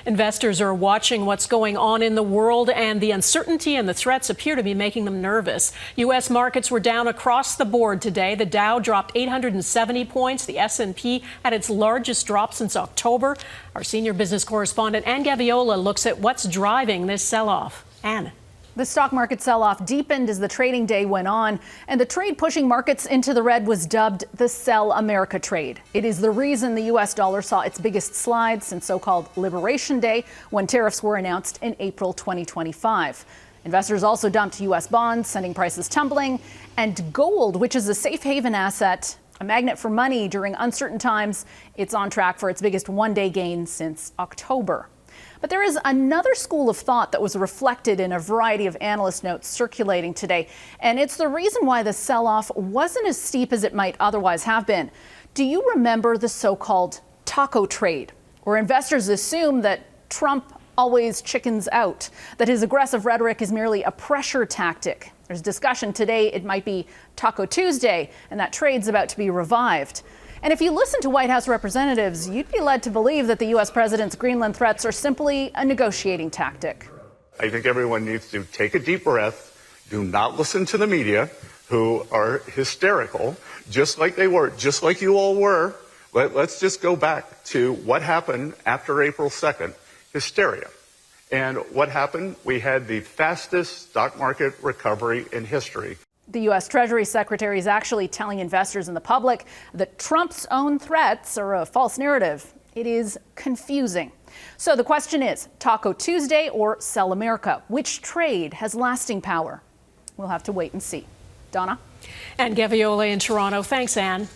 Investors are watching what's going on in the world, and the uncertainty and the threats appear to be making them nervous. U.S. markets were down across the board today. The Dow dropped 870 points. The S&P had its largest drop since October. Our senior business correspondent, Ann Gaviola, looks at what's driving this sell-off. Ann. The stock market sell-off deepened as the trading day went on, and the trade pushing markets into the red was dubbed the Sell America trade. It is the reason the U.S. dollar saw its biggest slide since so-called Liberation Day, when tariffs were announced in April 2025. Investors also dumped U.S. bonds, sending prices tumbling, and gold, which is a safe haven asset, a magnet for money during uncertain times. It's on track for its biggest one-day gain since October. But there is another school of thought that was reflected in a variety of analyst notes circulating today, and it's the reason why the sell-off wasn't as steep as it might otherwise have been. Do you remember the so-called taco trade, where investors assume that Trump always chickens out, that his aggressive rhetoric is merely a pressure tactic? There's discussion today it might be Taco Tuesday, and that trade's about to be revived. And if you listen to White House representatives, you'd be led to believe that the U.S. president's Greenland threats are simply a negotiating tactic. I think everyone needs to take a deep breath. Do not listen to the media, who are hysterical, just like they were, just like you all were. Let's just go back to what happened after April 2nd, hysteria. And what happened? We had the fastest stock market recovery in history. The U.S. Treasury Secretary is actually telling investors and the public that Trump's own threats are a false narrative. It is confusing. So the question is, Taco Tuesday or Sell America? Which trade has lasting power? We'll have to wait and see. Donna? And Gaviola in Toronto. Thanks, Ann.